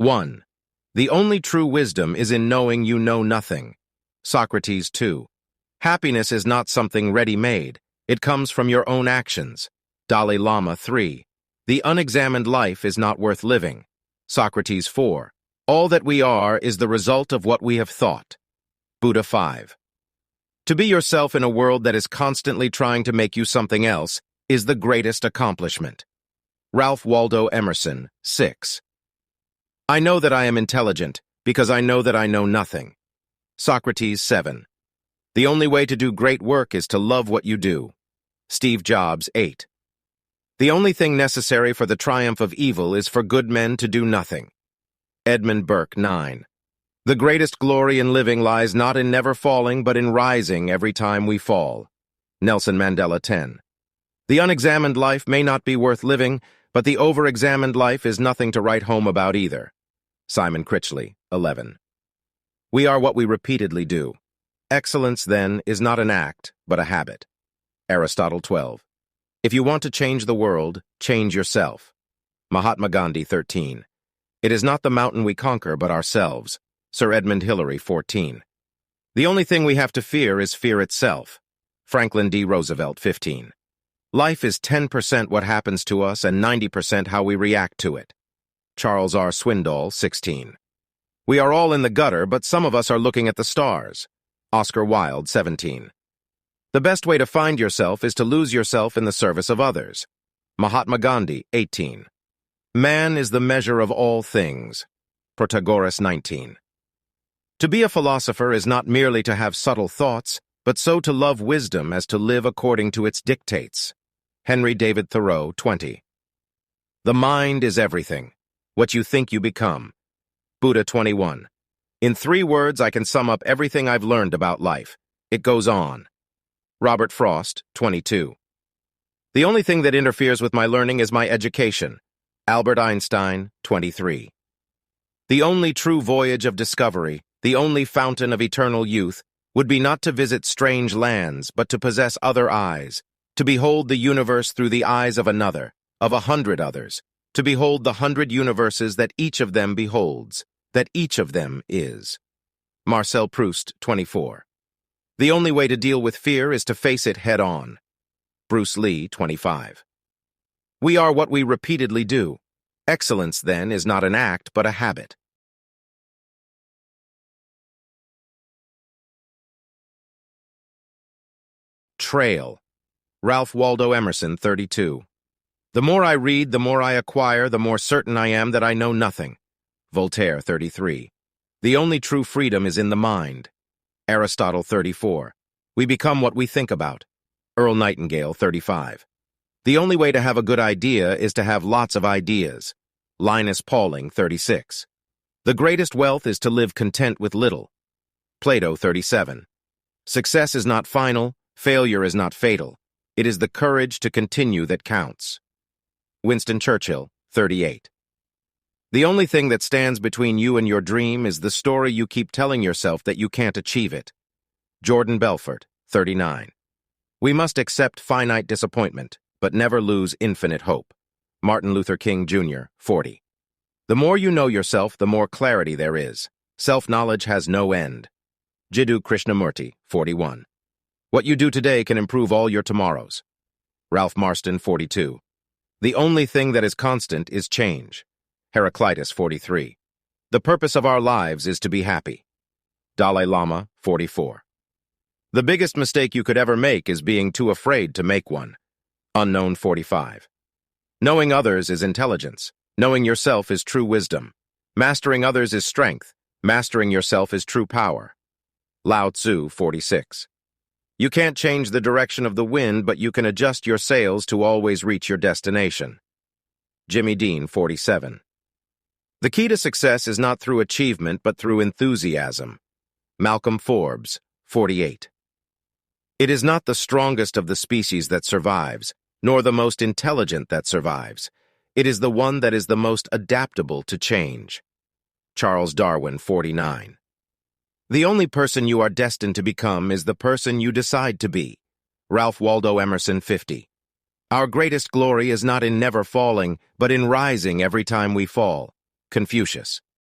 1. The only true wisdom is in knowing you know nothing. Socrates 2. Happiness is not something ready-made. It comes from your own actions. Dalai Lama 3. The unexamined life is not worth living. Socrates 4. All that we are is the result of what we have thought. Buddha 5. To be yourself in a world that is constantly trying to make you something else is the greatest accomplishment. Ralph Waldo Emerson 6. I know that I am intelligent because I know that I know nothing. Socrates 7. The only way to do great work is to love what you do. Steve Jobs 8. The only thing necessary for the triumph of evil is for good men to do nothing. Edmund Burke 9. The greatest glory in living lies not in never falling, but in rising every time we fall. Nelson Mandela 10. The unexamined life may not be worth living, but the over-examined life is nothing to write home about either. Simon Critchley 11. We are what we repeatedly do. Excellence, then, is not an act, but a habit. Aristotle 12. If you want to change the world, change yourself. Mahatma Gandhi 13. It is not the mountain we conquer, but ourselves. Sir Edmund Hillary 14. The only thing we have to fear is fear itself. Franklin D. Roosevelt 15. Life is 10% what happens to us and 90% how we react to it. Charles R. Swindoll 16. We are all in the gutter, but some of us are looking at the stars. Oscar Wilde 17. The best way to find yourself is to lose yourself in the service of others. Mahatma Gandhi 18. Man is the measure of all things. Protagoras 19. To be a philosopher is not merely to have subtle thoughts, but so to love wisdom as to live according to its dictates. Henry David Thoreau 20. The mind is everything. What you think you become. Buddha 21. In 3 words I can sum up everything I've learned about life. It goes on. Robert Frost 22. The only thing that interferes with my learning is my education. Albert Einstein 23. The only true voyage of discovery, the only fountain of eternal youth, would be not to visit strange lands, but to possess other eyes, to behold the universe through the eyes of another, of 100 others, to behold the 100 universes that each of them beholds, that each of them is. Marcel Proust 24. The only way to deal with fear is to face it head-on. Bruce Lee 25. We are what we repeatedly do. Excellence, then, is not an act, but a habit. Trail. Ralph Waldo Emerson 32. The more I read, the more I acquire, the more certain I am that I know nothing. Voltaire 33. The only true freedom is in the mind. Aristotle 34. We become what we think about. Earl Nightingale 35. The only way to have a good idea is to have lots of ideas. Linus Pauling 36. The greatest wealth is to live content with little. Plato 37. Success is not final, failure is not fatal. It is the courage to continue that counts. Winston Churchill 38. The only thing that stands between you and your dream is the story you keep telling yourself that you can't achieve it. Jordan Belfort 39. We must accept finite disappointment, but never lose infinite hope. Martin Luther King, Jr., 40. The more you know yourself, the more clarity there is. Self-knowledge has no end. Jiddu Krishnamurti, 41. What you do today can improve all your tomorrows. Ralph Marston, 42. The only thing that is constant is change. Heraclitus, 43. The purpose of our lives is to be happy. Dalai Lama, 44. The biggest mistake you could ever make is being too afraid to make one. Unknown, 45. Knowing others is intelligence. Knowing yourself is true wisdom. Mastering others is strength. Mastering yourself is true power. Lao Tzu, 46. You can't change the direction of the wind, but you can adjust your sails to always reach your destination. Jimmy Dean, 47. The key to success is not through achievement, but through enthusiasm. Malcolm Forbes, 48. It is not the strongest of the species that survives, nor the most intelligent that survives. It is the one that is the most adaptable to change. Charles Darwin, 49. The only person you are destined to become is the person you decide to be. Ralph Waldo Emerson, 50. Our greatest glory is not in never falling, but in rising every time we fall. Confucius.